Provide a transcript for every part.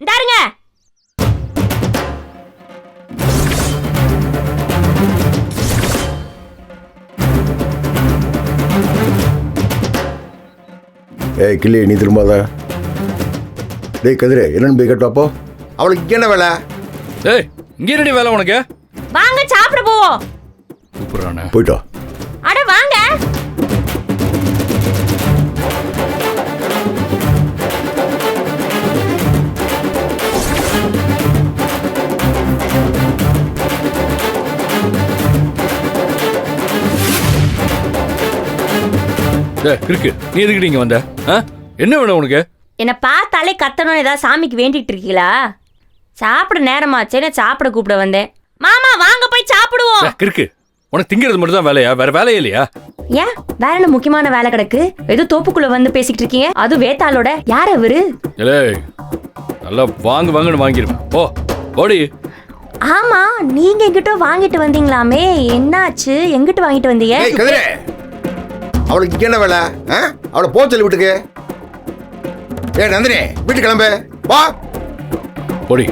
இந்தாருங்க. ஏய் கிள்ளி, நீ திரும்பாத. டேய் கதிரே, என்னன்னு போய் கேட்டப்போ அவளுக்கு என்ன வேலை? ஏய், இங்கே ரெடி வேலை உனக்கு? வாங்க சாப்பிட போவோம். கூப்பிடுறானே, போயிட்டோம். அட வாங்க. இருக்கு. நீ எதுக்கிட்ட இங்க வந்த? என்ன வேணும் உனக்கு? என்ன பார்த்தாலே கத்தணும் ஏதாவது சாமிக்கு வேண்டிட்டு இருக்கீங்களா? சாப்பிட நேரமாச்சே, சாப்பிட கூப்பிட வந்தேன். மாமா வாங்க போய் சாப்பிடுவோம். இருக்கு. உனக்கு திங்கிறது மட்டும் தான் வேலையா? வேற வேலையே இல்லையா? ஏன் வேற என்ன முக்கியமான வேலை கிடக்கு? ஏதோ தோப்புக்குள்ள வந்து பேசிக்கிட்டு இருக்கீங்க. அது வேத்தாளோட. யார் அவரு? நல்லா வாங்கு வாங்கன்னு வாங்கிருப்பேன். ஓ ஓடி. ஆமா, நீங்க எங்கிட்ட வாங்கிட்டு வந்தீங்களாமே, என்னாச்சு? எங்கிட்ட வாங்கிட்டு வந்தீங்க? கதிரே, அவளுக்கு என்ன வேலை? அவளை போ சொல்லி விட்டுக்கு. ஏ நந்தினி, வீட்டு கிளம்பு. வா போடி.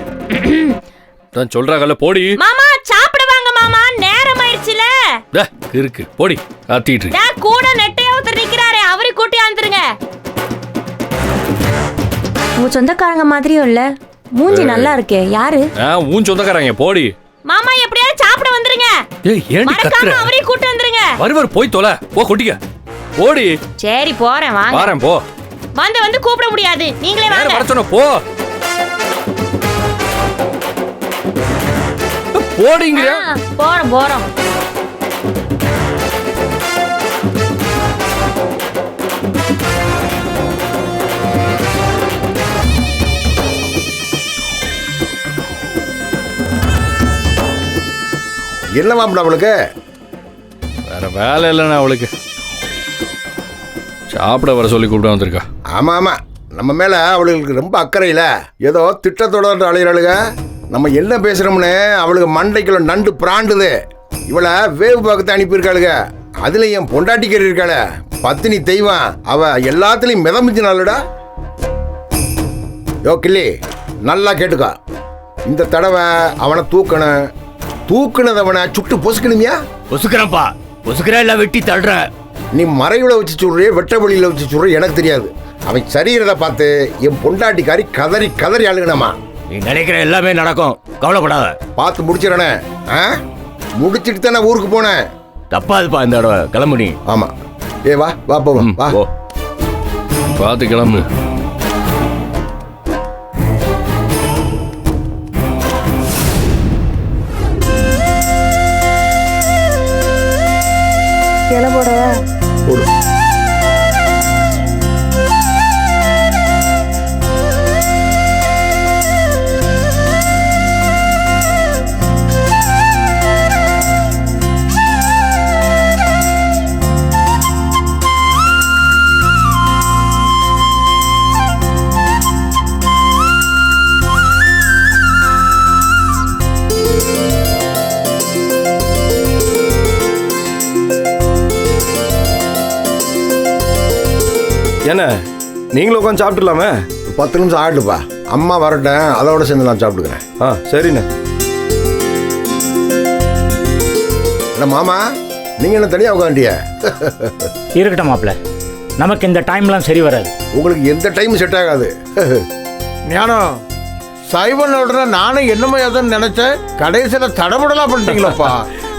தான் சொல்றாங்கல்ல, போடி. மாமா சாப்பிட வாங்க மாமா, நேரம் ஆயிடுச்சுல. இருக்கு, போடி. காத்திட்டு இருக்கு. கூட நெட்டையா ஒருத்தர் நிக்கிறாரே, அவரை கூட்டி அனுப்புங்க. உங்க சொந்தக்காரங்க மாதிரியும் இல்ல, மூஞ்சி நல்லா இருக்கே. யாரு? உன் சொந்தக்காரங்க. போடி. மாமா எப்படியாவது சாப்பிட வந்துருங்க. ஏய், ஏன்டி கத்துற? அவரை கூட்டி வந்துருங்க. வருவர் போய் தொலை. போ கொட்டிக்க. போடி. சரி போறேன், வாங்க. வாரேன், போ. வந்து கூப்பிட முடியாது, நீங்களே வாங்க. வர சொன்ன போ. போடிங்கறியா? போறோம். என்ன மாப்பிள்ள அவளுக்கு? வேற வேலை இல்லைண்ணா அவளுக்கு. சாப்பிட வர சொல்லி கூப்பிட வந்திருக்கா. ஆமா ஆமா, நம்ம மேல அவளுக்கு ரொம்ப அக்கறையில ஏதோ திட்டத்தோட அலையிறாளுங்க. நம்ம என்ன பேசுறோம்னு அவளுக்கு மண்டைக்குள்ள நண்டு பிராண்டுது. இவளை வேவு பக்கத்தை அனுப்பியிருக்காளுங்க. அதுல என் பொண்டாட்டிக்கறி இருக்காள, பத்தினி தெய்வம். அவ எல்லாத்துலயும் மிதமிச்சுனாலுடா. யோ கிள்ளி, நல்லா கேட்டுக்கா. இந்த தடவை அவனை தூக்கணும். தூக்குனதவனை சுட்டு பொசுக்கணுமியா? பொசுக்கிறப்பா, பொசுக்கிற இல்ல வெட்டி தள்ளுற. நீ மறைவுல வச்சு சொல்றிய, வெட்ட வழியில வச்சு சொல்ற எனக்கு தெரியாது. அவன் சரீரத்தை பார்த்து என் பொண்டாட்டிக்காரி கதறி கதறி அழுகணுமா? நீ நினைக்கிற எல்லாமே நடக்கும், கவலைப்படாத. பார்த்து முடிச்சிடனே. முடிச்சிட்டு தானே ஊருக்கு போனேன். தப்பாதுப்பா இந்த தடவை. கிளம்பு நீ. ஆமா. ஏ வா வா போவோம். வா. பார்த்து கிளம்பு. போடு. என்ன நீங்களும் உட்காந்து சாப்பிட்டுலாமே? 10 நிமிஷம் ஆகிட்டுப்பா. அம்மா வரட்டேன், அதோட சேர்ந்து நான் சாப்பிட்டுக்கிறேன். சரிண்ணே. என்ன மாமா, நீங்க என்ன தனியா உட்காண்டிய? இருக்கட்டும் மாப்பிள்ள, நமக்கு இந்த டைம்லாம் சரி வராது. உங்களுக்கு எந்த டைம் செட் ஆகாது. ஞானம், சைவன் உடனே நானும் என்னமோ எதுன்னு நினைச்சேன். கடைசியில் தடபுடலாம் பண்ணிட்டீங்களப்பா.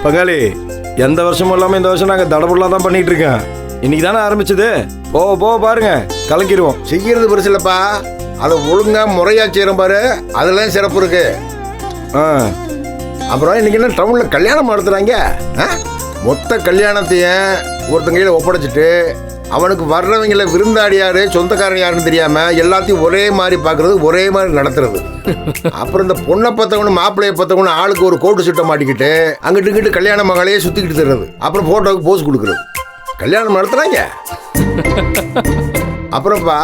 பங்காளி, எந்த வருஷமும் இல்லாமல் இந்த வருஷம் நாங்கள் தடபுடலாம் தான் பண்ணிட்டு இருக்கேன். இன்னைக்கு தானே ஆரம்பிச்சது. போக பாருங்க, கலக்கிடுவோம். செய்யறது பெருசு இல்லப்பா, அதை ஒழுங்கா முறையா செய்யறோம் பாரு, அதெல்லாம் சிறப்பு இருக்கு. அப்புறம் இன்னைக்கு என்ன டவுன்ல கல்யாணம் நடத்துறாங்க. மொத்த கல்யாணத்தையும் ஒருத்தங்க கையில ஒப்படைச்சிட்டு அவனுக்கு வர்றவங்கள விருந்தாடியாரு சொந்தக்காரன் யாருன்னு தெரியாம எல்லாத்தையும் ஒரே மாதிரி பாக்குறது, ஒரே மாதிரி நடத்துறது. அப்புறம் இந்த பொண்ணை பத்தவனு மாப்பிள்ளைய பத்தவனு ஆளுக்கு ஒரு கோட்டு சுட்ட மாட்டிக்கிட்டு அங்கிட்டு இங்கிட்டு கல்யாண மகளையே சுத்திக்கிட்டு தர்றது. அப்புறம் போட்டோவுக்கு போஸ் கொடுக்கறது. கல்யாணம் நடத்துறாங்க. அப்புறம்ப்பா,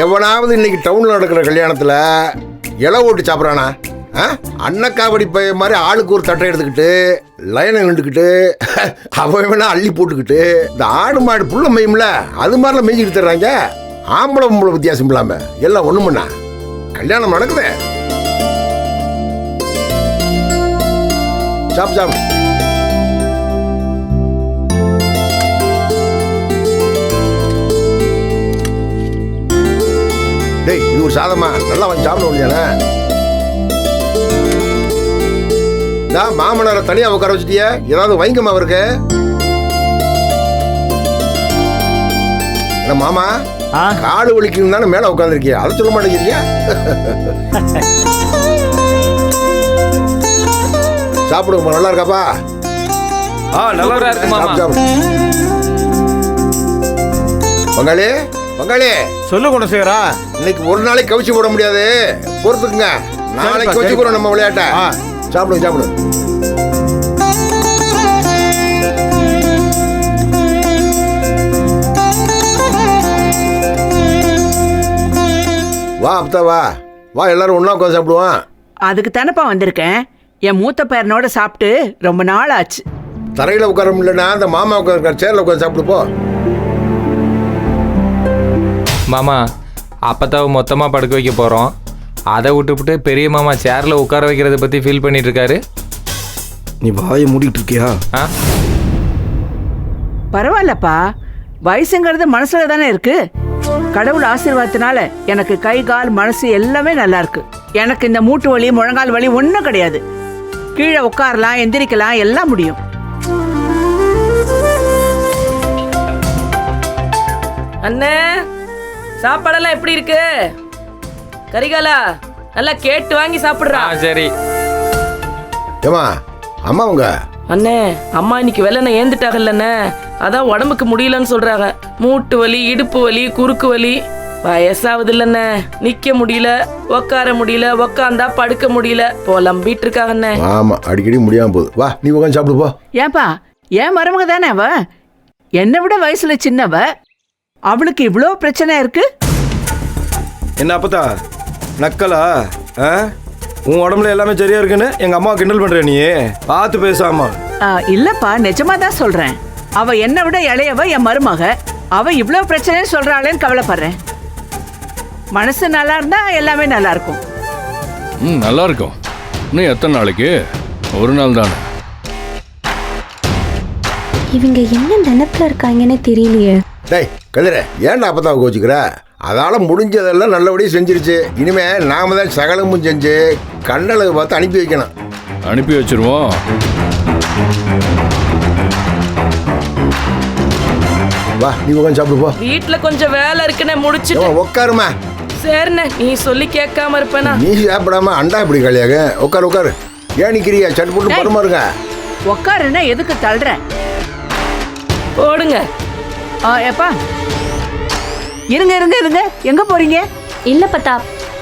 எவனாவது இன்னைக்கு டவுன்ல நடக்கிற கல்யாணத்துல இலை ஓட்டு சாப்பிட்றானா? அன்னக்காவடி பைய மாதிரி ஆளுக்கு ஒரு தட்டை எடுத்துக்கிட்டு லைனை நின்றுக்கிட்டு அவன் வேணா அள்ளி போட்டுக்கிட்டு இந்த ஆடு மாடு புள்ள மெய்யும்ல, அது மாதிரிலாம் மெய்ஞ்சிட்டு தர்றாங்க. ஆம்பளை பொம்பளை வித்தியாசம் இல்லாம எல்லாம் ஒண்ணு பண்ணா. கல்யாணம் நடக்குதே. சாப்பிடு சாப்பிடு. டேய் இது ஒரு சாதமா, நல்லா வந்து சாப்பிட முடியானே. நான் மாமனாரை தனியா உட்கார வச்சுட்டிய, ஏதாவது வைங்கம்மா அவருக்கு. என்ன மாமா, ஆ காடு வலிக்கணும் தானே மேல உட்காந்துருக்கிய, அதை சொல்ல மாட்டேங்கிறீங்க. சாப்பிடுங்கம்மா, நல்லா இருக்காப்பா? நல்லா இருக்கு மாமா. சாப்பிடு சாப்பிடு. பங்காளி பங்காளி, சொல்லு குணசேகரா. இன்னைக்கு ஒரு நாளைக்கு கவிச்சு போட முடியாது, பொறுத்துக்குங்க. நாளைக்கு வச்சுக்கிறோம் நம்ம விளையாட்ட. சாப்பிடுங்க சாப்பிடுங்க. வா அப்தா வா வா, எல்லாரும் ஒண்ணா உட்காந்து சாப்பிடுவான். அதுக்கு தானப்பா வந்திருக்கேன். என் மூத்த பேரனோட சாப்பிட்டு ரொம்ப நாள் ஆச்சு. தரையில உட்கார முடியலன்னா அந்த மாமா உட்கார சேர்ல உட்காந்து சாப்பிடு போ. மாமா அப்பத்தாவை மொத்தமாக படுக்க வைக்க போகிறோம். அதை விட்டுவிட்டு பெரிய மாமா சேரில் உட்கார வைக்கிறத பற்றி ஃபீல் பண்ணிட்டு இருக்காரு. நீ வாயை மூடிட்டு இருக்கியா? ஆ பரவாயில்லப்பா, வயசுங்கிறது மனசுல தானே இருக்கு. கடவுள் ஆசீர்வாதத்தினால எனக்கு கை கால் மனசு எல்லாமே நல்லா இருக்கு. எனக்கு இந்த மூட்டு வலி முழங்கால் வலி ஒன்றும் கிடையாது. கீழே உட்காரலாம், எந்திரிக்கலாம், எல்லாம் முடியும். அண்ணே, சாப்பாடெல்லாம் எப்படி இருக்கு? கரிகாலா, நல்லா கேட்டு வாங்கி சாப்பிடுறா. சரி. ஏமா அம்மா உங்க அண்ணே, அம்மா இன்னைக்கு வெள்ளனை ஏந்துட்டாங்கல்லண்ணே, அதான் உடம்புக்கு முடியலன்னு சொல்றாங்க. மூட்டு வலி, இடுப்பு வலி, குறுக்கு வலி. வயசாகுது இல்லண்ணே, நிக்க முடியல, உக்கார முடியல, உக்காந்தா படுக்க முடியல, புலம்பிட்டு இருக்காங்கண்ணே. ஆமா, அடிக்கடி முடியாம போகுது. வா நீ உட்காந்து சாப்பிடு போ. ஏன்பா, என் மருமக தானே அவ, என்னை விட வயசுல சின்னவ. அவளுக்கு இவ்வளோ பிரச்சனை இருக்கு. என்ன அப்பத்தா நக்கலா? உன் உடம்புல எல்லாமே சரியா இருக்குன்னு எங்க அம்மா கிண்டல் பண்ற, நீ பார்த்து பேசாமா? இல்லப்பா, நிஜமா தான் சொல்றேன். அவ என்னை விட இளையவ, என் மருமக. அவ இவ்வளோ பிரச்சனை சொல்றாளேன்னு கவலைப்படுறேன். மனசு நல்லா இருந்தா எல்லாமே நல்லா இருக்கும். நல்லா இருக்கும். இன்னும் எத்தனை நாளைக்கு? ஒரு நாள் தானே. இவங்க என்ன நினைப்புல இருக்காங்கன்னு தெரியலையே. டேய் கதிர, ஏன்டா அப்பதான் கோச்சுக்கிற? அதால முடிஞ்சதெல்லாம் நல்லபடியாக செஞ்சிருச்சு. இனிமே நாம தான் சகலமும் செஞ்சு கண்ணளவு பார்த்து அனுப்பி வைக்கணும். அனுப்பி வச்சிருவோம். வா நீ உட்காந்து சாப்பிடு போ. வீட்டுல கொஞ்சம் வேலை இருக்குன்னு முடிச்சுட்டு. உட்காருமா. சரிண்ணே, நீ சொல்லி கேட்காம இருப்பேனா? நீ சாப்பிடாம அண்டா இப்படி கழியாக. உட்காரு உட்காரு. ஏன் நிக்கிறியா? சட்டு போட்டு பரமாருங்க. உக்காருன்னா எதுக்கு தள்ளுற? போடுங்க. எப்பா, இருங்க இருங்க இருங்க, எங்க போறீங்க? இல்ல பத்தா,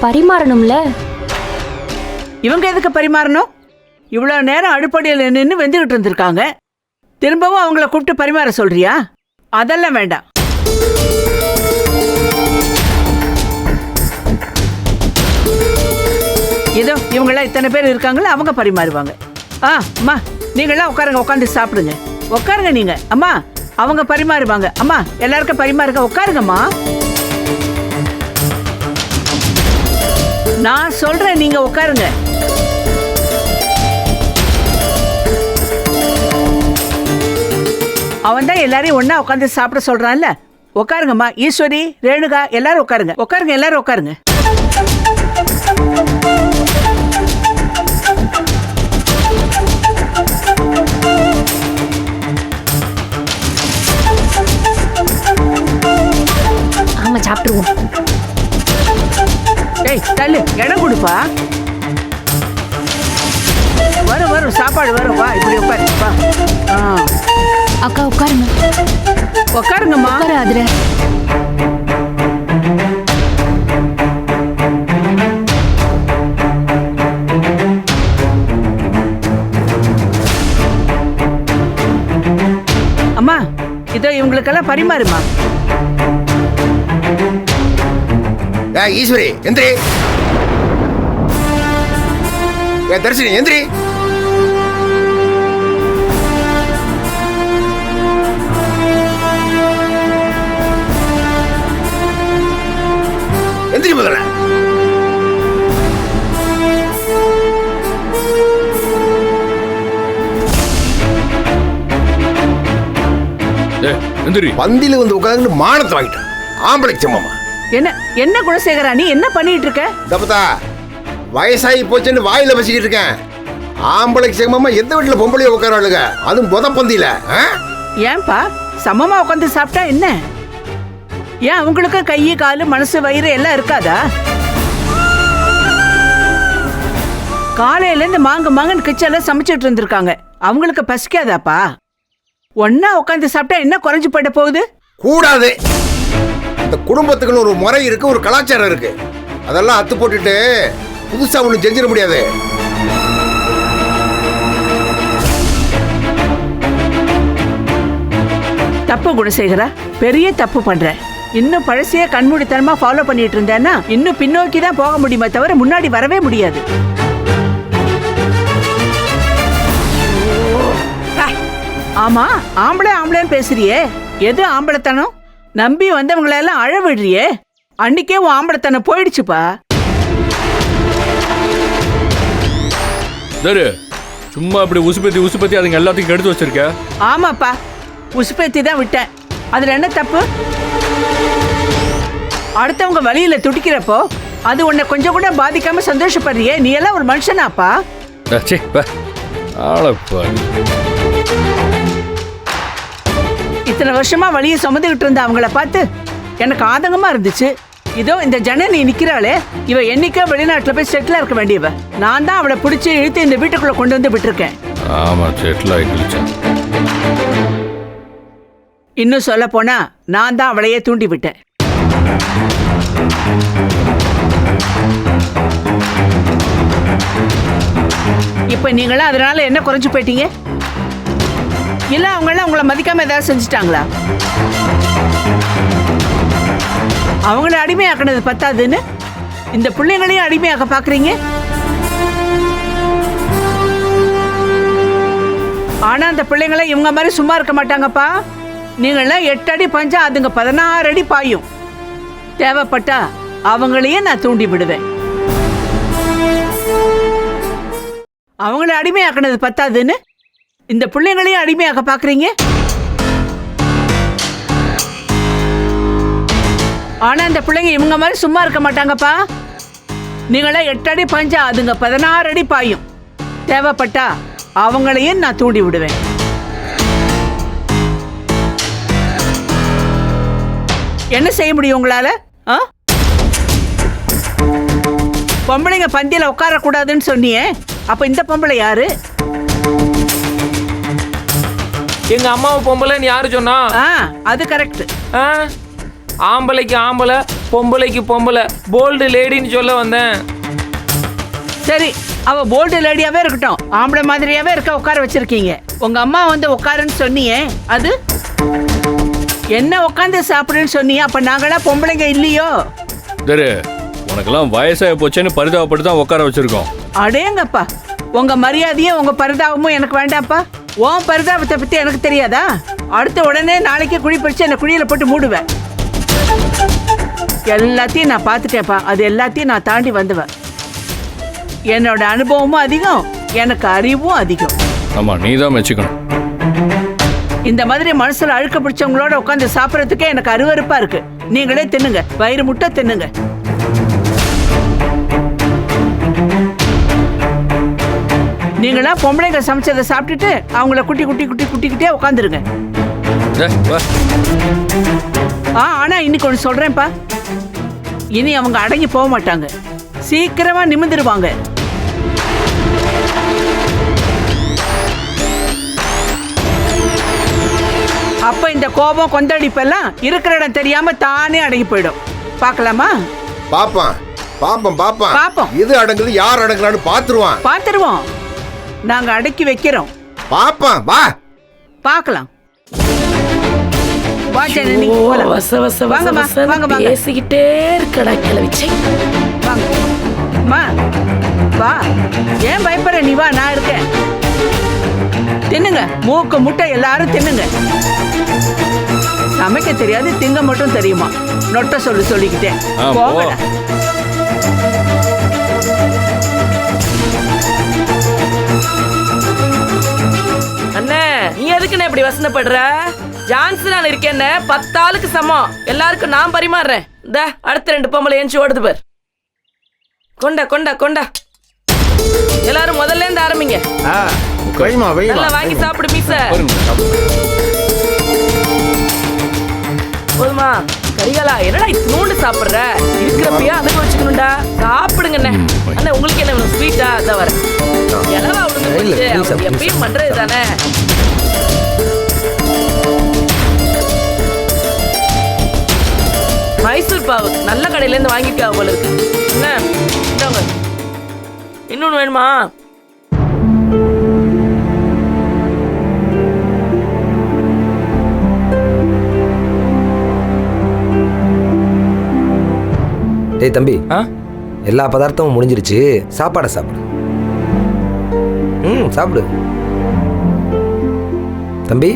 பரிமாறணும்ல. இவங்க எதுக்கு பரிமாறணும்? இவ்வளவு நேரம் அடுப்படியில் நின்று வெந்துகிட்டு இருந்திருக்காங்க. திரும்பவும் அவங்கள கூப்பிட்டு பரிமாற சொல்றியா? அதெல்லாம் வேண்டாம். இதோ இவங்களாம் இத்தனை பேர் இருக்காங்களா, அவங்க பரிமாறுவாங்க. அம்மா நீங்களாம் உட்காருங்க, உட்காந்து சாப்பிடுங்க. உட்காருங்க நீங்க. அம்மா அவங்க பரிமாறுவாங்க. அம்மா எல்லாருக்கும் பரிமாறுங்க, உட்காருங்கம்மா. நான் சொல்றேன், நீங்க உட்காருங்க. அவன் தான் எல்லாரையும் ஒன்னா உட்காந்து சாப்பிட சொல்றான்ல. உட்காருங்கம்மா. ஈஸ்வரி, ரேணுகா, எல்லாரும் உட்காருங்க. உட்காருங்க, எல்லாரும் உட்காருங்க. ஆமா, சாப்பிட்டுருவோம். ஏய் தள்ளு, இடம் கொடுப்பா. வரும் வரும், சாப்பாடு வரும். வா இப்படி உட்காரு. வா. அக்கா உட்காருங்க. உட்காருங்கம்மா. அதுல அம்மா இதோ இவங்களுக்கெல்லாம் பரிமாறுமா. ஈஸ்வரி எந்திரி. தரிசனி எந்திரி. எந்திரி முதல்ல. எந்திரி. பந்தியில வந்து உட்காந்து மானத்தை வாங்கிட்டான். ஆம்பளைக்கு சமமா. என்ன என்ன குணசேகரா நீ என்ன பண்ணிட்டு இருக்க? தப்பதா வயசாகி போச்சுன்னு வாயில வச்சுக்கிட்டு இருக்கேன். ஆம்பளைக்கு சமமா எந்த வீட்டுல பொம்பளைய உட்காராளுங்க, அதுவும் முத பந்தியில. ஏன்பா சமமா உட்காந்து சாப்பிட்டா என்ன? ஏன் அவங்களுக்கு கை காலு மனசு வயிறு எல்லாம் இருக்காதா? காலையில இருந்து மாங்கன்னு கிச்சன்ல சமைச்சிட்டு இருந்திருக்காங்க. அவங்களுக்கு பசிக்காதாப்பா? ஒன்னா உட்காந்து சாப்பிட்டா என்ன குறைஞ்சு போயிட போகுது? கூடாது. இந்த குடும்பத்துக்குன்னு ஒரு முறை இருக்கு, ஒரு கலாச்சாரம் இருக்கு. அதெல்லாம் அத்து போட்டுட்டு புதுசா ஒண்ணு செஞ்சிட முடியாது. தப்பு குணசேகரா, பெரிய தப்பு பண்ற. இன்னும் பழசைய கண்மூடித்தனமா ஃபாலோ பண்ணிட்டு இருந்தேன்னா இன்னும் பின்னோக்கி தான் போக முடியுமே தவிர முன்னாடி வரவே முடியாது. ஆமா, ஆம்பளைன்னு பேசுறியே, எது ஆம்பளைத்தனம்? நம்பி வந்தவங்களை எல்லாம் அழ விடுறியே, அன்னைக்கே உன் ஆம்பளைத்தனம் போயிடுச்சுப்பா. சும்மா அப்படி உசுப்பத்தி அதுங்க எல்லாத்தையும் கெடுத்து வச்சிருக்க. ஆமாப்பா, உசுப்பேத்தி தான் விட்டேன். அதுல என்ன தப்பு? அடுத்தவங்க வழியில துடிக்கிறப்போ அது உன்னை கொஞ்சம் கூட பாதிக்காம சந்தோஷப்படுறியே, நீ எல்லாம் ஒரு மனுஷனாப்பா? இத்தனை வருஷமா வழியை சுமந்துகிட்டு இருந்த அவங்கள பார்த்து எனக்கு ஆதங்கமா இருந்துச்சு. இதோ இந்த ஜனனி நிக்கிறாளே, இவ என்னைக்கோ வெளிநாட்டுல போய் செட்டில் இருக்க வேண்டியவ. நான் தான் அவளை பிடிச்சி இழுத்து இந்த வீட்டுக்குள்ள கொண்டு வந்து விட்டுருக்கேன். ஆமா, செட்டில் ஆயிடுச்சு. இன்னும் சொல்ல போனா நான் தான் அவளையே தூண்டி விட்டேன். இப்ப நீங்களா அதனால என்ன குறைஞ்சு போயிட்டீங்க? இல்ல அவங்கள உங்களை மதிக்காம ஏதாவது செஞ்சுட்டாங்களா? அவங்கள அடிமையாக்குனது பத்தாதுன்னு இந்த பிள்ளைங்களையும் அடிமையாக்க பாக்குறீங்க. ஆனா அந்த பிள்ளைங்களை இவங்க மாதிரி சும்மா இருக்க மாட்டாங்கப்பா. நீங்களாம் 8 அடி பஞ்சா அதுங்க 16 அடி பாயும். தேவைப்பட்டா அவங்களையே நான் தூண்டி விடுவேன். அவங்கள அடிமையாக்குனது பத்தாதுன்னு இந்த பிள்ளைங்களையும் அடிமையாக்க பாக்குறீங்க. ஆனா இந்த பிள்ளைங்க இவங்க மாதிரி சும்மா இருக்க மாட்டாங்கப்பா. நீங்களா 8 அடி பஞ்சா அதுங்க 16 அடி பாயும். தேவைப்பட்டா அவங்களையும் நான் தூண்டி விடுவேன். என்ன செய்ய முடியும் உங்களால? பொம்பளைங்க பந்தியில உட்காரக்கூடாதுன்னு சொன்னியே, அப்ப இந்த பொம்பளை யாரு? எங்க அம்மாவை பொம்பளைன்னு யாரு சொன்னா? அது கரெக்ட். ஆம்பளைக்கு ஆம்பளை, பொம்பளைக்கு பொம்பளை, போல்டு லேடின்னு சொல்ல வந்தேன். சரி, அவ போல்டு லேடியாவே இருக்கட்டும், ஆம்பளை மாதிரியாவே இருக்க உட்கார வச்சிருக்கீங்க. உங்க அம்மா வந்து உட்காருன்னு சொன்னியே, அது என்ன உட்காந்து சாப்பிடுன்னு சொன்னியே, அப்ப நாங்களா பொம்பளைங்க இல்லையோ? உனக்கெல்லாம் வயசாகி போச்சேன்னு பரிதாபப்பட்டு தான் உட்கார வச்சிருக்கோம். அடேங்கப்பா, உங்க மரியாதையும் உங்க பரிதாபமும் எனக்கு வேண்டாம்ப்பா. உன் பரிதாபத்தை பத்தி எனக்கு தெரியாதா? அடுத்த உடனே நாளைக்கு குழி பறிச்சு என்ன குழியில போட்டு மூடுவேன். எல்லாத்தையும் நான் பார்த்துட்டேன்ப்பா. அது எல்லாத்தையும் நான் தாண்டி வந்துவேன். என்னோட அனுபவமும் அதிகம், எனக்கு அறிவும் அதிகம். ஆமா, நீ தான் மெச்சுக்கணும். இந்த மாதிரி மனசுல அழுக்க பிடிச்சவங்களோட உட்காந்து சாப்பிடறதுக்கே எனக்கு அருவருப்பா இருக்கு. நீங்களே தின்னுங்க, வயிறு முட்டை தின்னுங்க. நீங்களா பொம்பளைங்க சமைச்சதை சாப்பிட்டுட்டு அவங்கள குட்டிக்கிட்டே உட்காந்துருங்க. ஆனா இன்னைக்கு ஒன்று சொல்றேன்ப்பா, இனி அவங்க அடங்கி போக மாட்டாங்க, சீக்கிரமா நிமிர்ந்துருவாங்க. அப்ப இந்த கோபம் கொந்தளிப்பெல்லாம் இருக்கிற இடம் தெரியாம தானே அடங்கி போயிடும். பார்க்கலாமா? பாப்போம். இது அடங்குது, யார் அடங்குறான்னு பாத்துருவோம். நாங்க அடக்கி வைக்கிறோம். பாப்போம், வா பார்க்கலாம். பேசிக்கிட்டே இருக்கடா கிளவிச்சை. வா, ஏன் பயப்படுற? நீ வா, நான் இருக்கேன். தின்னுங்க, மூக்கு முட்டை எல்லாரும் தின்னுங்க. சமைக்க தெரியாது, திங்க மட்டும் தெரியுமா? நொட்ட சொல்லிக்கிட்டேன். போகல. அண்ணே, நீ எதுக்குண்ணே இப்படி வசனப்படுற? ஜான்சன் இருக்கேன்னு 10 ஆளுக்கு சமம். எல்லாருக்கும் நான் பரிமாறுறேன். இந்த அடுத்த 2 பொம்பளை ஏஞ்சி ஓடுது பார். கொண்டா கொண்டா கொண்டா. எல்லாரும் முதல்ல இருந்து ஆரம்பிங்க. வைமா வைமா நல்லா வாங்கி சாப்பிடு மீச. போதுமா? கரிகாலா என்னடா இத்தனோண்டு சாப்பிடுற? இருக்கிறப்பையா அதுக்கு வச்சுக்கணும்டா. சாப்பிடுங்க அண்ணே. அண்ணே உங்களுக்கு என்ன வேணும்? ஸ்வீட்டா? அதான் வரேன். எலவா உளுந்து போச்சு. அவங்க எப்பயும் பண்றது தானே. மைசூர் பாவு நல்ல கடையில இருந்து வாங்கிக்கா உங்களுக்கு. என்ன இந்தாங்க. இன்னொன்னு வேணுமா? டேய் தம்பி, எல்லா பதார்த்தமும் முடிஞ்சிருச்சு. சாப்பாடை சாப்பிடு. சாப்பிடு தம்பி.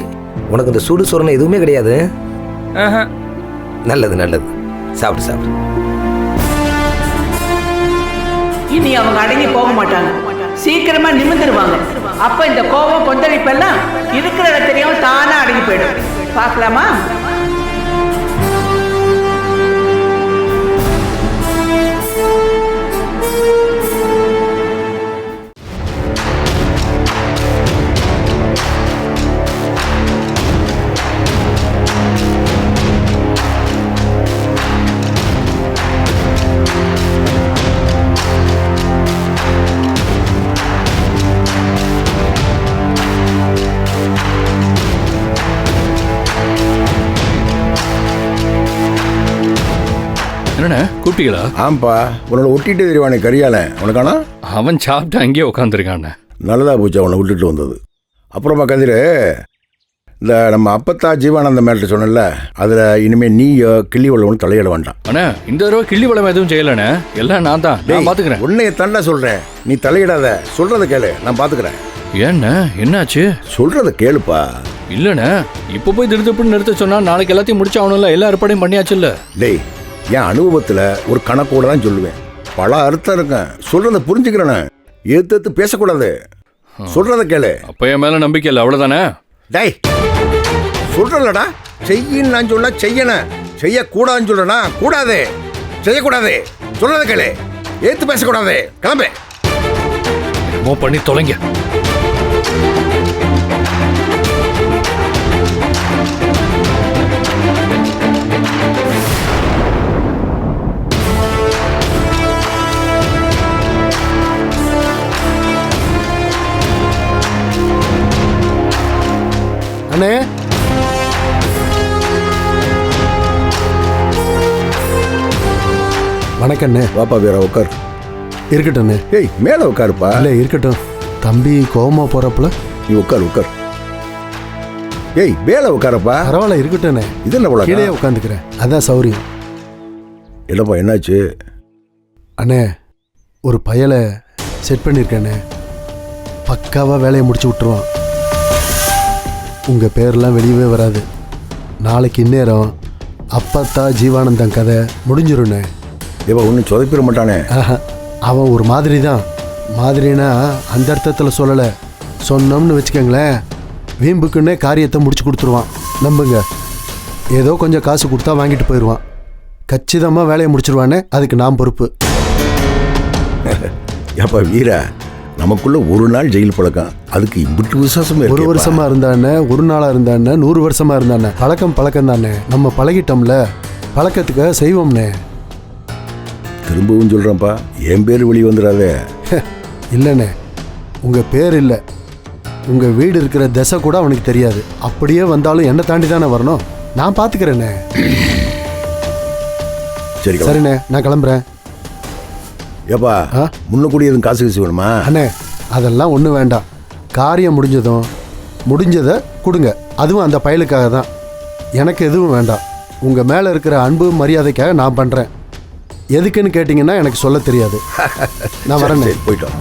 உனக்கு இந்த சூடு சோறுன்னு எதுவுமே கிடையாது. நல்லது நல்லது. சாப்பிடு சாப்பிடு. இனி அவங்க அடங்கி போக மாட்டாங்க. சீக்கிரமா நிமிர்ந்துருவாங்க. அப்ப இந்த கோபம் கொந்தளிப்பெல்லாம் இருக்கிற இடத்துலயும் தானா அடங்கி போயிடும். பார்க்கலாமா? என்னண்ணே கூப்பிட்டீங்களா? ஆம்பா, உன்னோட ஒட்டிட்டு தெரிவானே கரியால உனக்கானா? அவன் சாப்பிட்டு அங்கேயே உட்காந்துருக்காண்ணே. நல்லதா போச்சு அவனை விட்டுட்டு வந்தது. அப்புறமா கதிர், இந்த நம்ம அப்பத்தா ஜீவானந்த மேட்ட சொன்னல, அதில் இனிமேல் நீ கிள்ளி வளவனு தலையிட வேண்டாம். அண்ணா இந்த தடவை கிள்ளி வளம் எதுவும் செய்யலண்ணே. எல்லாம் நான் தான் பார்த்துக்கிறேன். உன்னைய தண்டா சொல்கிறேன், நீ தலையிடாத. சொல்கிறத கேளு, நான் பார்த்துக்கிறேன். ஏண்ணே என்னாச்சு? சொல்கிறத கேளுப்பா. இல்லைண்ணே இப்போ போய் திருத்தப்புன்னு நிறுத்த சொன்னா நாளைக்கு எல்லாத்தையும் முடிச்சாகணும்ல. எல்லா ஏற்பாடையும் பண்ணியாச்சு இல்லை? டேய், என் அனுபவத்தில் ஒரு கணக்கோடு தான் சொல்லுவேன். பல அர்த்தம் இருக்கேன். சொல்கிறத புரிஞ்சுக்கிறேன்னு ஏற்று பேசக்கூடாது. சொல்கிறத கேளு. அப்போ என் மேலே நம்பிக்கை இல்லை அவ்வளோதானே? டேய், சொல்கிறலடா செய்யின்னு நான் சொல்ல செய்யணும். செய்யக்கூடாதுன்னு சொல்கிறேன்னா கூடாது, செய்யக்கூடாது. சொல்கிறத கேளு, ஏற்று பேசக்கூடாது. கிளம்பு. என்னமோ பண்ணி தொலைங்க. அண்ணே, வணக்கண்ணே. வாப்பா வீரா, உட்கார். இருக்கட்டும்ண்ணே. ஏய், மேலே உட்காருப்பா. இல்லை இருக்கட்டும். தம்பி கோவமா போறப்பல நீ உட்கார் உட்கார். ஏய், மேலே உட்காரப்பா. பரவாயில்ல இருக்கட்டும்ண்ணே. இது என்ன போல கீழே உட்காந்துக்கிறேன், அதான் சௌரியம். இல்லைப்பா, என்னாச்சு? அண்ணே, ஒரு பயலை செட் பண்ணியிருக்கேண்ணே. பக்காவாக வேலையை முடிச்சு விட்டுருவான். உங்கள் பேரெல்லாம் வெளியவே வராது. நாளைக்கு இந்நேரம் அப்பத்தா ஜீவானந்தம் கதை முடிஞ்சிருண்ணே. இவன் ஒன்றும் சொதப்பிட மாட்டானே. அவன் ஒரு மாதிரி தான். மாதிரினா அந்த அர்த்தத்தில் சொல்லலை. சொன்னோம்னு வச்சுக்கோங்களேன், வீம்புக்குன்னே காரியத்தை முடிச்சு கொடுத்துருவான். நம்புங்க. ஏதோ கொஞ்சம் காசு கொடுத்தா வாங்கிட்டு போயிடுவான். கச்சிதமாக வேலையை முடிச்சிருவானே, அதுக்கு நான் பொறுப்பு. ஏப்பா வீரா, நமக்குள்ள ஒரு நாள் ஜெயில் பழக்கம், அதுக்கு இம்புட்டு விசுவாசமே. ஒரு வருஷமா இருந்தானே, ஒரு நாளா இருந்தானே, 100 வருஷமா இருந்தானே, பழக்கம் பழக்கம் தானே. நம்ம பழகிட்டோம்ல, பழக்கத்துக்கு செய்வோம்னே. திரும்பவும் சொல்றேன்ப்பா, என் பேர் வெளியே வந்துடாதே. இல்லைண்ணே, உங்க பேர் இல்லை, உங்க வீடு இருக்கிற திசை கூட அவனுக்கு தெரியாது. அப்படியே வந்தாலும் என்னை தாண்டி தானே வரணும். நான் பார்த்துக்கிறேண்ணே. சரி சரிண்ணே, நான் கிளம்புறேன். ஏப்பா, முன்னக்கூடி எதுவும் காசு கீசு வேணுமா? அண்ணே, அதெல்லாம் ஒன்றும் வேண்டாம். காரியம் முடிஞ்சதை கொடுங்க. அதுவும் அந்த பயலுக்காக தான். எனக்கு எதுவும் வேண்டாம். உங்கள் மேலே இருக்கிற அன்பு மரியாதைக்காக நான் பண்ணுறேன். எதுக்குன்னு கேட்டிங்கன்னா எனக்கு சொல்ல தெரியாது. நான் வரேன். போயிட்டோம்.